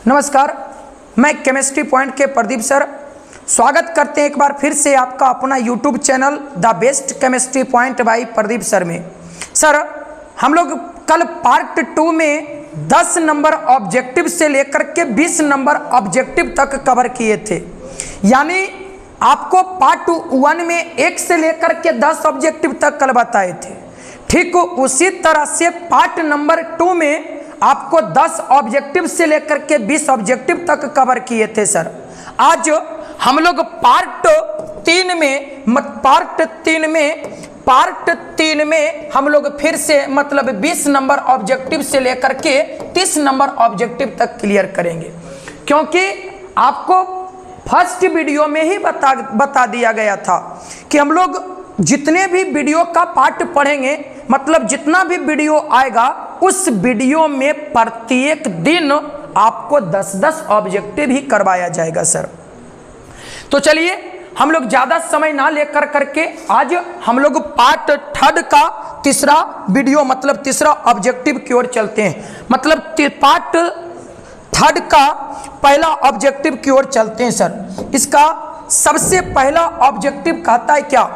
नमस्कार, मैं chemistry point के प्रदीप सर स्वागत करते हैं एक बार फिर से आपका अपना YouTube channel the best chemistry point by Pradeep sir में। सर, हम लोग कल पार्ट 2 में 10 नंबर ऑब्जेक्टिव से लेकर के 20 नंबर ऑब्जेक्टिव तक कवर किए थे। यानी आपको पार्ट 1 में 1 से लेकर के 10 ऑब्जेक्टिव तक कल बताए थे। ठीक उसी तरह से पार्ट नंबर 2 में आपको 10 ऑब्जेक्टिव से लेकर के 20 ऑब्जेक्टिव तक कवर किए थे। सर, आज हम लोग पार्ट 3 में हम लोग फिर से मतलब 20 नंबर ऑब्जेक्टिव से लेकर के 30 नंबर ऑब्जेक्टिव तक क्लियर करेंगे, क्योंकि आपको फर्स्ट वीडियो में ही बता दिया गया था कि हम लोग जितने भी वीडियो का पार्ट पढ़ेंगे, मतलब जितना भी वीडियो आएगा उस वीडियो में प्रत्येक दिन आपको 10-10 ऑब्जेक्टिव ही करवाया जाएगा। सर, तो चलिए हम लोग ज्यादा समय ना लेकर करके आज हम लोग पार्ट 3 का तीसरा वीडियो मतलब तीसरा ऑब्जेक्टिव की ओर चलते हैं। मतलब पार्ट 3 का पहला ऑब्जेक्टिव की ओर चलते हैं। सर, इसका सबसे पहला ऑब्जेक्टिव कहता है क्या?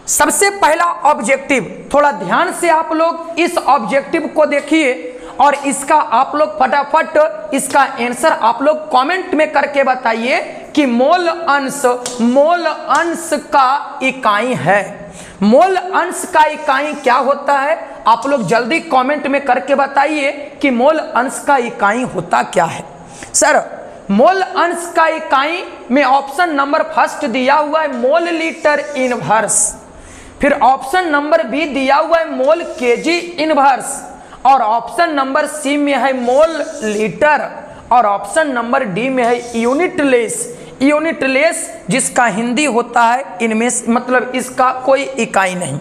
सबसे पहला ऑब्जेक्टिव, थोड़ा ध्यान से आप लोग इस ऑब्जेक्टिव को देखिए और इसका आप लोग फटाफट इसका आंसर आप लोग कमेंट में करके बताइए कि मोल अंश का इकाई है। मोल अंश का इकाई क्या होता है? आप लोग जल्दी कमेंट में करके बताइए कि मोल अंश का इकाई होता क्या है। सर, मोल अंश का इकाई में ऑप्शन नंबर फर्स्ट दिया हुआ है मोल लीटर इनवर्स, फिर ऑप्शन नंबर बी दिया हुआ है मोल केजी इनवर्स, और ऑप्शन नंबर सी में है मोल लीटर, और ऑप्शन नंबर डी में है यूनिट लेस जिसका हिंदी होता है इनमें मतलब इसका कोई इकाई नहीं।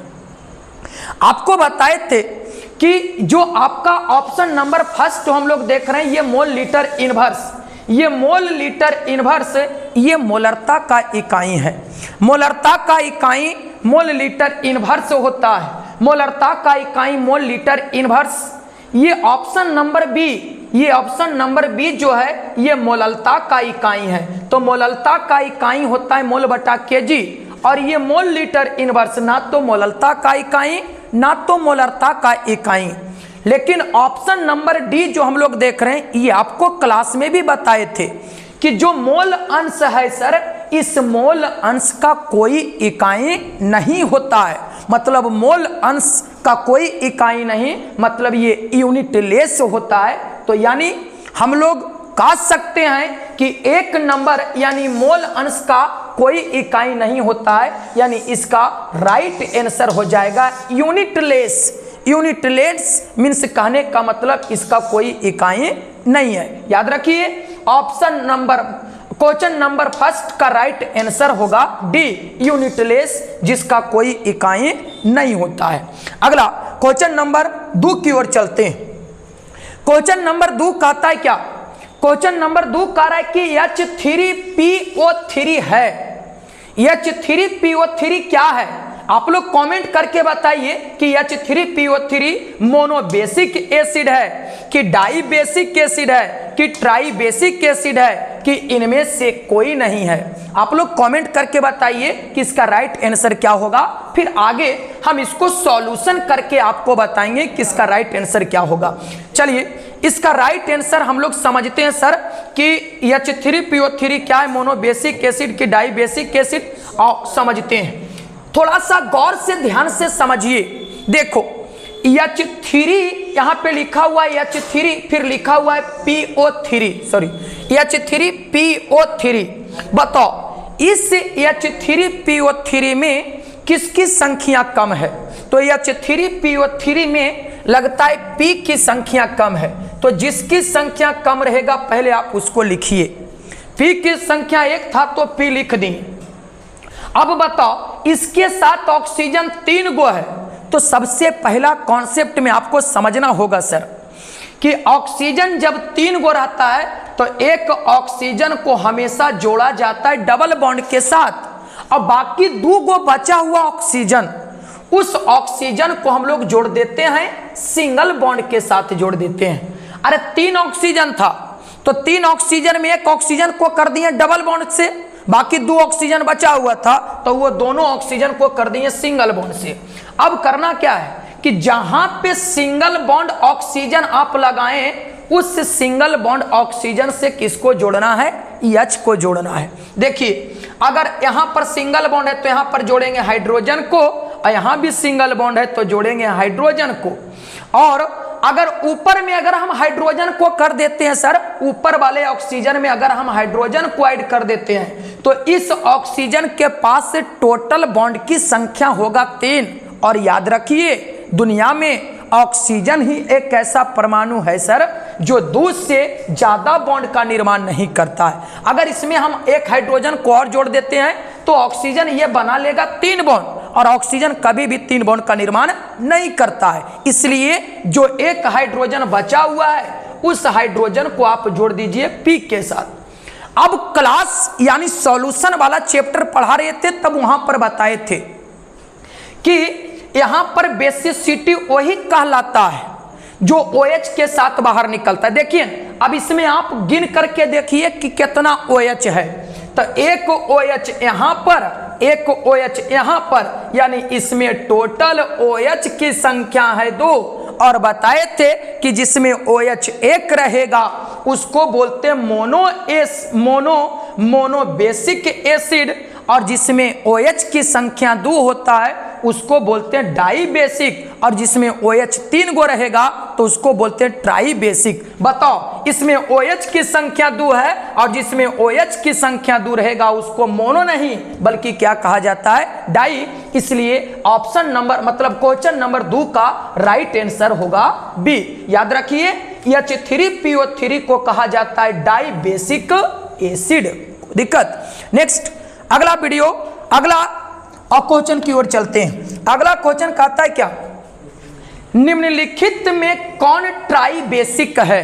आपको बताए थे कि जो आपका ऑप्शन नंबर फर्स्ट हम लोग देख रहे हैं ये मोल लीटर इनवर्स, ये मोल लीटर इनवर्स ये मोलरता का इकाई है। मोलरता का इकाई मोल लीटर इनवर्स होता है। मोलरता का इकाई मोल लीटर इनवर्स। ये ऑप्शन नंबर बी जो है ये मोललता का इकाई है। तो मोललता का इकाई होता है मोल बटा केजी, और ये मोल लीटर इनवर्स ना तो मोललता का इकाई ना तो मोलरता का इकाई। लेकिन ऑप्शन नंबर डी जो हम लोग देख रहे हैं ये आपको क्लास में भी बताए थे कि जो मोल अंश है सर, इस मोल अंश का कोई इकाई नहीं होता है। मतलब मोल अंश का कोई इकाई नहीं, मतलब ये यूनिट लेस होता है। तो यानी हम लोग कह सकते हैं कि एक नंबर यानी मोल अंश का कोई इकाई नहीं होता है, यानी इसका राइट आंसर हो जाएगा unit less. Unit less means कहने का मतलब इसका कोई इकाई नहीं है। याद रखिए क्वेश्चन नंबर फर्स्ट का राइट आंसर होगा डी, यूनिट लेस जिसका कोई इकाई नहीं होता है। अगला क्वेश्चन नंबर 2 की ओर चलते हैं। क्वेश्चन नंबर 2 कहता है क्या? क्वेश्चन नंबर 2 कह रहा है कि H3PO3 है। H3PO3 क्या है? आप लोग कमेंट करके बताइए कि H3PO3 मोनोबेसिक एसिड है कि डाइबेसिक एसिड है कि ट्राइबेसिक एसिड है कि इनमें से कोई नहीं है। आप लोग कमेंट करके बताइए कि इसका राइट आंसर क्या होगा। फिर आगे हम इसको सॉल्यूशन करके आपको बताएंगे कि इसका राइट आंसर क्या होगा। चलिए इसका राइट आंसर हम लोग समझते हैं सर कि H3PO3 क्या है, मोनोबेसिक एसिड कि डाइबेसिक एसिड, और समझते हैं। थोड़ा सा गौर से ध्यान से समझिए। देखो H3 यहाँ पे लिखा हुआ है H3, फिर लिखा हुआ है H3PO3। बताओ इस H3PO3 में किसकी संख्या कम है? तो H3PO3 में लगता है P की संख्या कम है। तो जिसकी संख्या कम रहेगा पहले आप उसको लिखिए। P की संख्या 1 था तो P लिख दी। अब बताओ इसके साथ ऑक्सीजन 3 गो है। तो सबसे पहला कॉन्सेप्ट में आपको समझना होगा सर कि ऑक्सीजन जब 3 गो रहता है तो एक ऑक्सीजन को हमेशा जोड़ा जाता है डबल बॉन्ड के साथ, और बाकी 2 गो बचा हुआ ऑक्सीजन, उस ऑक्सीजन को हम लोग जोड़ देते हैं सिंगल बॉन्ड के साथ जोड़ देते हैं। अरे 3 ऑक्सीजन था तो 3 ऑक्सीजन में 1 ऑक्सीजन को कर दिए डबल बॉन्ड से, बाकी 2 ऑक्सीजन बचा हुआ था तो वो दोनों ऑक्सीजन को कर दिए सिंगल बॉन्ड से। अब करना क्या है कि जहां पे सिंगल बॉन्ड ऑक्सीजन आप लगाएं, उस सिंगल बॉन्ड ऑक्सीजन से किसको जोड़ना है? H को जोड़ना है। देखिए अगर यहां पर सिंगल बॉन्ड है तो यहां पर जोड़ेंगे हाइड्रोजन को, और यहां भी सिंगल बॉन्ड है तो जोड़ेंगे हाइड्रोजन को। और अगर ऊपर में अगर हम हाइड्रोजन को कर देते हैं सर, ऊपर वाले ऑक्सीजन में अगर हम हाइड्रोजन को ऐड कर देते हैं तो इस ऑक्सीजन के पास से टोटल बॉन्ड की संख्या होगा 3। और याद रखिए दुनिया में ऑक्सीजन ही एक ऐसा परमाणु है सर जो 2 से ज्यादा बॉन्ड का निर्माण नहीं करता है। अगर इसमें हम एक हाइड्रोजन को और जोड़ देते हैं तो ऑक्सीजन ये बना लेगा 3 बॉन्ड, और ऑक्सीजन कभी भी 3 बॉन्ड का निर्माण नहीं करता है। इसलिए जो एक हाइड्रोजन बचा हुआ है उस हाइड्रोजन को आप जोड़ दीजिए P के साथ। अब क्लास यानी सॉल्यूशन वाला चैप्टर पढ़ा रहे थे तब वहां पर बताए थे कि यहां पर बेसिसिटी वही कहलाता है जो OH के साथ बाहर निकलता है। देखिए अब इसमें आप गिन करके देखिए कि कितना OH है। तो एक OH यहां पर, एक OH यहां पर, यानी इसमें टोटल OH की संख्या है 2। और बताए थे कि जिसमें OH 1 रहेगा उसको बोलते हैं मोनो बेसिक एसिड, और जिसमें OH की संख्या 2 होता है उसको बोलते हैं डाई बेसिक, और जिसमें OH 3 गो रहेगा तो उसको बोलते हैं ट्राई बेसिक। बताओ इसमें OH की संख्या 2 है और जिसमें OH की संख्या 2 रहेगा उसको मोनो नहीं बल्कि क्या कहा जाता है? डाई। इसलिए ऑप्शन नंबर मतलब क्वेश्चन नंबर 2 का राइट आंसर होगा बी। याद रखिए H3PO3 को कहा जाता है डाई बेसिक एसिड। दिक्कत। नेक्स्ट अगला वीडियो, अगला क्वेश्चन की ओर चलते हैं। अगला क्वेश्चन कहता है क्या? निम्नलिखित में कौन ट्राई बेसिक है?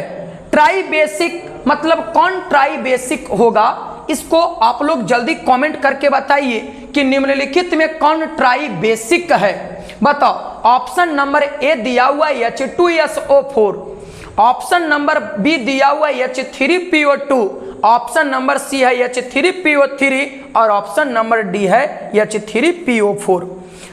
ट्राई बेसिक मतलब कौन ट्राई बेसिक होगा? इसको आप लोग जल्दी कमेंट करके बताइए कि निम्नलिखित में कौन ट्राई बेसिक है। बताओ। ऑप्शन नंबर ए दिया हुआ H2SO4, ऑप्शन नंबर बी दिया हुआ H3PO2, ऑप्शन नंबर सी है H3PO3 और ऑप्शन नंबर डी है H3PO4।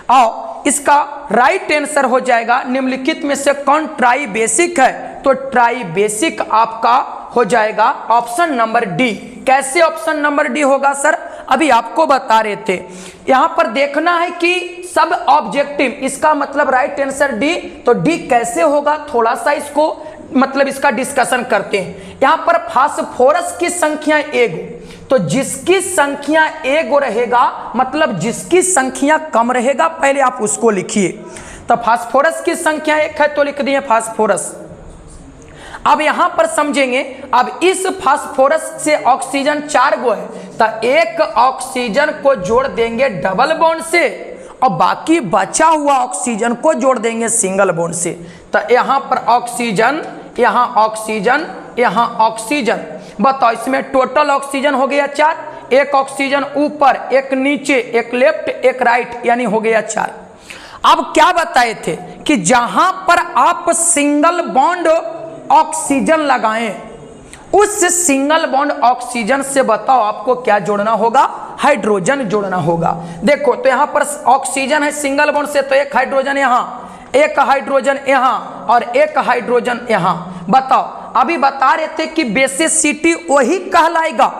आओ इसका राइट आंसर हो जाएगा निम्नलिखित में से कौन ट्राई बेसिक है? तो ट्राई बेसिक आपका हो जाएगा ऑप्शन नंबर डी। कैसे ऑप्शन नंबर डी होगा सर? अभी आपको बता रहे थे। यहां पर देखना है कि सब ऑब्जेक्टिव, इसका मतलब राइट आंसर डी। तो डी कैसे होगा थोड़ा सा इसको मतलब इसका डिस्कशन करते हैं। यहां पर फास्फोरस की संख्या 1, तो जिसकी संख्या 1 रहेगा मतलब जिसकी संख्या कम रहेगा पहले आप उसको लिखिए। तो फास्फोरस की संख्या 1 है तो लिख दिए फास्फोरस। अब यहां पर समझेंगे, अब इस फास्फोरस से ऑक्सीजन 4 गो है तो एक ऑक्सीजन को जोड़ देंगे डबल बॉन्ड से और बाकी बचा हुआ ऑक्सीजन को जोड़ देंगे सिंगल बॉन्ड से। तो यहां पर ऑक्सीजन, यहां ऑक्सीजन, यहां ऑक्सीजन। बताओ इसमें टोटल ऑक्सीजन हो गया 4, एक ऑक्सीजन ऊपर, एक नीचे, एक लेफ्ट, एक राइट, यानी हो गया 4। अब क्या बताए थे कि जहां पर आप सिंगल बॉन्ड ऑक्सीजन लगाएं उस सिंगल बॉन्ड ऑक्सीजन से बताओ आपको क्या जोड़ना होगा? हाइड्रोजन जोड़ना होगा। देखो तो यहां पर ऑक्सीजन है सिंगल बॉन्ड से तो एक हाइड्रोजन यहां, एक हाइड्रोजन यहां और एक हाइड्रोजन यहां। बताओ अभी बता रहे थे कि बेसिसिटी वही कहलाएगा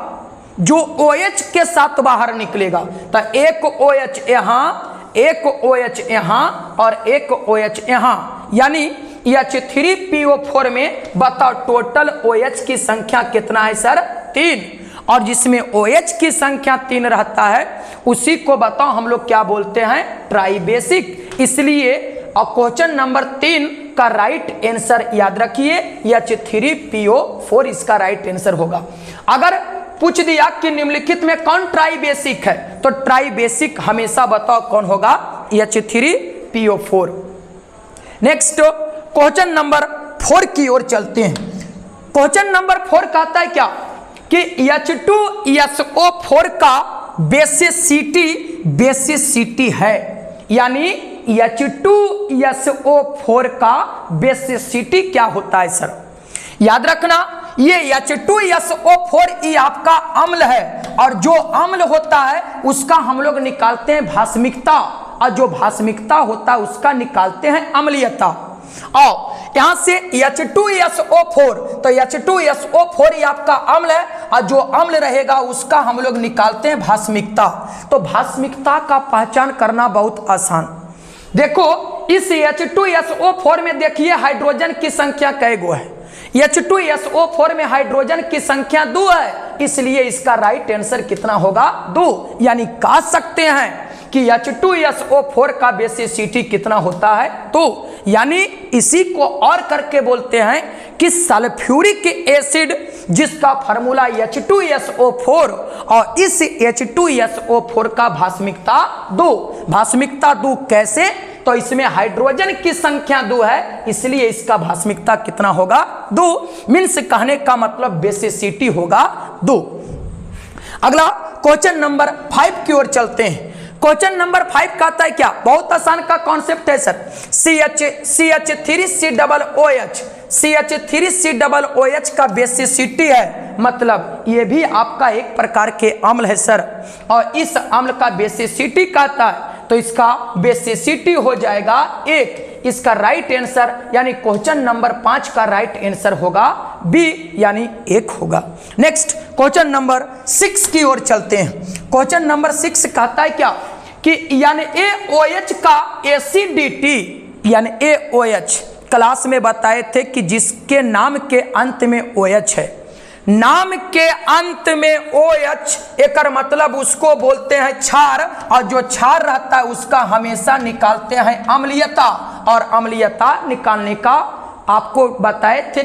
जो OH के साथ बाहर निकलेगा। तो एक OH यहां, एक OH यहां और एक OH यहां, यानी H3PO4 में बताओ टोटल OH की संख्या कितना है सर? 3। और जिसमें OH की संख्या 3 रहता है उसी को बताओ हम लोग क्या बोलते हैं? Try basic. इसलिए क्वेश्चन नंबर 3 का राइट आंसर याद रखिए H3PO4 इसका राइट आंसर होगा। अगर पूछ दिया कि निम्नलिखित में कौन ट्राई बेसिक है तो ट्राई बेसिक हमेशा बताओ कौन होगा? H3PO4। नेक्स्ट क्वेश्चन नंबर 4 की ओर चलते हैं। क्वेश्चन नंबर 4 कहता है क्या कि H2SO4 का बेसिसिटी है, यानी H2SO4 का बेसिसिटी क्या होता है सर? याद रखना ये H2SO4 ये आपका अम्ल है, और जो अम्ल होता है उसका हम लोग निकालते हैं भास्मिकता, और जो भास्मिकता होता है उसका निकालते हैं अम्लीयता। और यहां से H2SO4, तो H2SO4 ये आपका अम्ल है, और जो अम्ल रहेगा उसका हम लोग निकालते हैं भास्मिकता। तो भास्मिकता का पहचान करना बहुत आसान। देखो इस H2SO4 में देखिए हाइड्रोजन की संख्या कै गो है। H2SO4 में हाइड्रोजन की संख्या 2 है, इसलिए इसका राइट आंसर कितना होगा 2। यानी कह सकते हैं कि H2SO4 का बेसिसिटी कितना होता है 2। यानी इसी को और करके बोलते हैं कि सल्फ्यूरिक एसिड जिसका फार्मूला H2SO4 और इस H2SO4 का भास्मिकता 2। भास्मिकता 2 कैसे? तो इसमें हाइड्रोजन की संख्या 2 है, इसलिए इसका भास्मिकता कितना होगा 2। मीन्स कहने का मतलब बेसिसिटी होगा 2। अगला क्वेश्चन नंबर 5 की ओर चलते हैं। क्वेश्चन नंबर 5 कहता है क्या? बहुत आसान का कॉन्सेप्ट है सर। CH3COOH का बेसिसिटी है, मतलब ये भी आपका एक प्रकार के अम्ल है सर, और इस अम्ल का बेसिसिटी कहता है, तो इसका बेसिसिटी हो जाएगा 1। इसका राइट आंसर यानी क्वेश्चन नंबर 5 का राइट आंसर होगा बी, यानी 1 होगा। नेक्स्ट क्वेश्चन नंबर 6 की ओर चलते हैं। क्वेश्चन नंबर 6 कहता है क्या कि यानी AOH का एसिडिटी, यानी AOH क्लास में बताए थे कि जिसके नाम के अंत में OH है, नाम के अंत में OH, एक मतलब उसको बोलते हैं क्षार, और जो क्षार रहता है उसका हमेशा निकालते हैं अम्लीयता, और अम्लीयता निकालने का आपको बताए थे,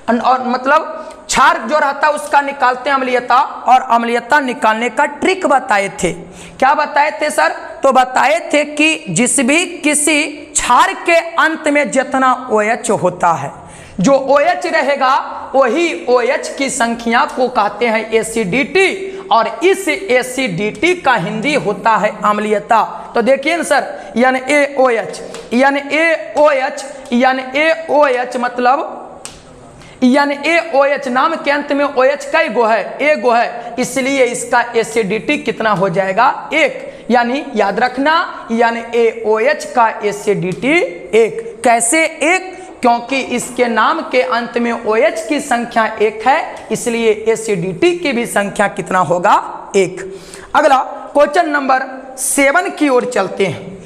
और मतलब क्षार जो रहता है उसका निकालते हैं अम्लीयता, और अम्लीयता निकालने का ट्रिक बताए थे। क्या बताए थे सर? तो बताए थे कि जिस भी किसी क्षार के अंत में जितना OH होता है, जो OH रहेगा वही OH की संख्या को कहते हैं एसिडिटी, और इस एसिडिटी का हिंदी होता है अम्लीयता। तो देखिए ना सर, यानी AOH मतलब यानी AOH नाम के अंत में OH कई गो है? एक गो है, इसलिए इसका एसिडिटी कितना हो जाएगा 1। यानी याद रखना, यानी AOH का एसिडिटी 1। कैसे 1? क्योंकि इसके नाम के अंत में OH की संख्या 1 है, इसलिए एसिडिटी की भी संख्या कितना होगा 1। अगला क्वेश्चन नंबर 7 की ओर चलते हैं।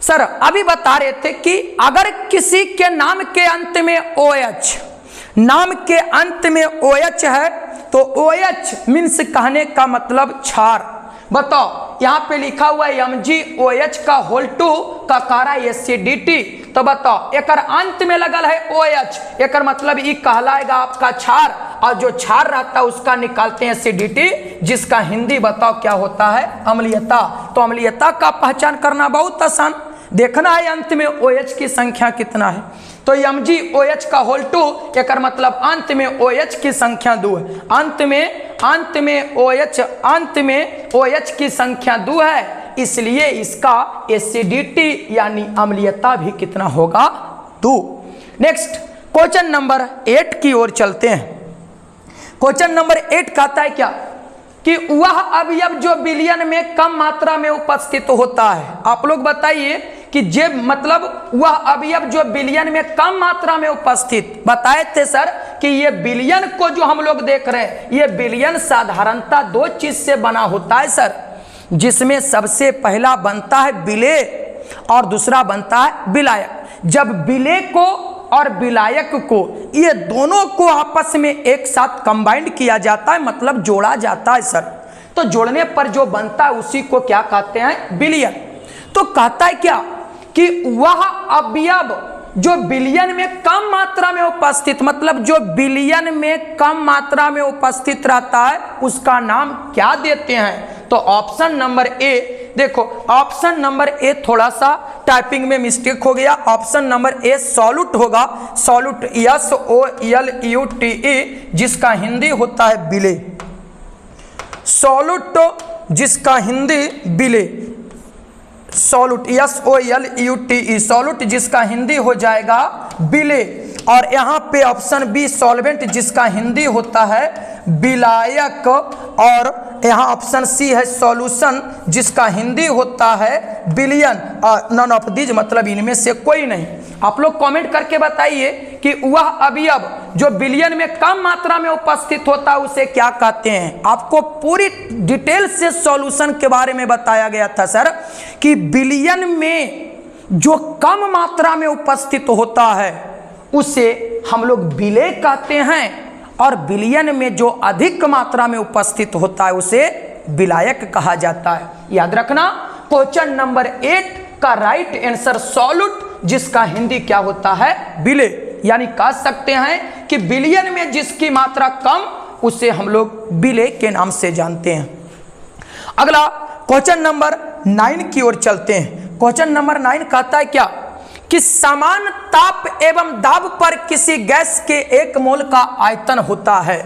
सर अभी बता रहे थे कि अगर किसी के नाम के अंत में OH, नाम के अंत में OH है, तो OH मीन्स कहने का मतलब क्षार। बताओ यहाँ पे लिखा हुआ है MgOH का होल 2 का कारा एसिडिटी, तो बताओ एकर अंत में लगल है OH, एकर मतलब ये कहलाएगा आपका क्षार, और जो क्षार रहता है उसका निकालते हैं एसिडिटी, जिसका हिंदी बताओ क्या होता है अम्लीयता। तो अम्लीयता का पहचान करना बहुत आसान, देखना है अंत में OH की संख्या कितना है। तो MgOH का होल 2, एकर मतलब अंत में OH की संख्या 2 है। अंत में OH की संख्या 2 है, इसलिए इसका एसिडिटी यानी अम्लीयता भी कितना होगा 2। नेक्स्ट क्वेश्चन नंबर 8 की ओर चलते हैं। क्वेश्चन नंबर 8 कहता है क्या कि वह अवयव जो विलयन में कम मात्रा में उपस्थित होता है। आप लोग बताइए कि जे मतलब वह अवयव जो विलयन में कम मात्रा में उपस्थित, बताए थे सर कि ये विलयन को जो हम लोग देख रहे हैं, ये विलयन साधारणतः 2 चीज से बना होता है सर, जिसमें सबसे पहला बनता है विलेय और दूसरा बनता है विलायक। जब विलेय को और विलायक को, ये दोनों को आपस में एक साथ कंबाइंड किया जाता है, मतलब जोड़ा जाता है सर, तो जोड़ने पर जो बनता है उसी को क्या कहते हैं विलयन। तो कहता है क्या कि वह अवयव जो विलयन में कम मात्रा में उपस्थित, मतलब जो विलयन में कम मात्रा में उपस्थित रहता है उसका नाम क्या देते हैं? तो ऑप्शन नंबर ए, देखो ऑप्शन नंबर ए थोड़ा सा टाइपिंग में मिस्टेक हो गया, ऑप्शन नंबर ए सॉल्यूट होगा, सॉल्यूट SOLUTE, जिसका हिंदी होता है विलेय। सॉल्यूट जिसका हिंदी विलेय, सॉल्यूट SOLUTE, सॉल्यूट जिसका हिंदी हो जाएगा विलेय। और यहाँ पे ऑप्शन बी सॉल्वेंट जिसका हिंदी होता है विलायक, और यहाँ ऑप्शन सी है सॉल्यूशन जिसका हिंदी होता है विलयन, और नन ऑफ दीज मतलब इनमें से कोई नहीं। आप लोग कमेंट करके बताइए कि वह अवयव जो विलयन में कम मात्रा में उपस्थित होता है उसे क्या कहते हैं। आपको पूरी डिटेल से सॉल्यूशन के बारे में बताया गया था सर कि विलयन में जो कम मात्रा में उपस्थित होता है उसे हम लोग विलेय कहते हैं, और विलयन में जो अधिक मात्रा में उपस्थित होता है उसे विलायक कहा जाता है। याद रखना क्वेश्चन नंबर 8 का राइट आंसर सॉल्यूट जिसका हिंदी क्या होता है विलेय, यानी कह सकते हैं कि विलयन में जिसकी मात्रा कम उसे हम लोग विलेय के नाम से जानते हैं। अगला क्वेश्चन नंबर 9 की ओर चलते हैं। क्वेश्चन नंबर 9 कहता है क्या कि समान ताप एवं दाब पर किसी गैस के 1 मोल का आयतन होता है।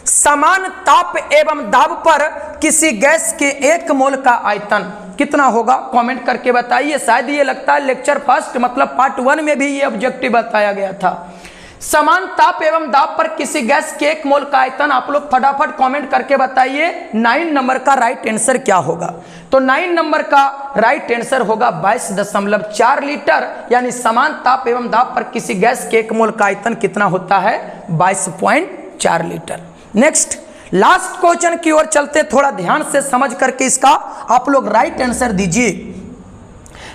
समान ताप एवं दाब पर किसी गैस के 1 मोल का आयतन कितना होगा, कमेंट करके बताइए। शायद ये लगता है लेक्चर फर्स्ट मतलब पार्ट 1 में भी ये ऑब्जेक्टिव बताया गया था। समान ताप एवं दाब पर किसी गैस के 1 मोल का आयतन, आप लोग फटाफट कमेंट करके बताइए 9 नंबर का राइट आंसर क्या होगा। तो 9 नंबर का राइट आंसर होगा 22.4 लीटर, यानी समान ताप एवं दाब पर किसी गैस के 1 मोल का आयतन कितना होता है 22.4 लीटर। नेक्स्ट लास्ट क्वेश्चन की ओर चलते, थोड़ा ध्यान से समझ करके इसका आप लोग राइट आंसर दीजिए।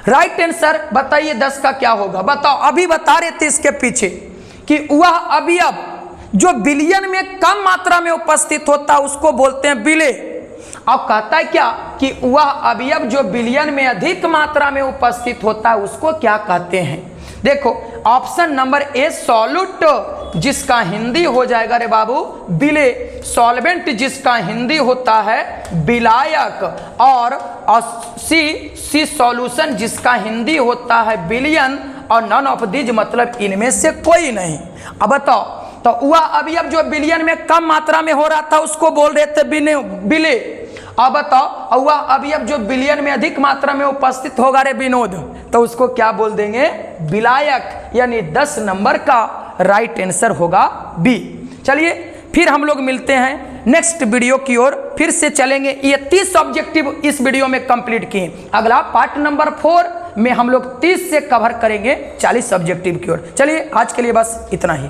राइट आंसर बताइए 10 का क्या होगा, बताओ। अभी बता रहे थे इसके पीछे कि वह अवयव जो विलयन में कम मात्रा में उपस्थित होता है उसको बोलते हैं विलेय। अब कहता है क्या कि वह अवयव जो विलयन में अधिक मात्रा में उपस्थित होता है उसको क्या कहते हैं। देखो ऑप्शन नंबर ए सॉल्यूट जिसका हिंदी हो जाएगा रे बाबू विलेय, सॉल्वेंट जिसका हिंदी होता है विलायक, और सी सॉल्यूशन जिसका हिंदी होता है विलयन, और नन ऑफ दीज मतलब इनमें से कोई नहीं। अब बताओ, तो वह अवयव जो विलयन में कम मात्रा में हो रहा था उसको बोल रहे थे विलेय। अब बताओ वह अवयव जो विलयन में अधिक मात्रा में उपस्थित होगा रे विनोद, तो उसको क्या बोल देंगे विलायक, यानी 10 नंबर का राइट आंसर होगा बी। चलिए फिर हम लोग मिलते हैं नेक्स्ट वीडियो की ओर, फिर से चलेंगे। ये 30 ऑब्जेक्टिव इस वीडियो में कंप्लीट किए। अगला पार्ट नंबर 4 में हम लोग 30 से कवर करेंगे 40 ऑब्जेक्टिव की ओर। चलिए आज के लिए बस इतना ही।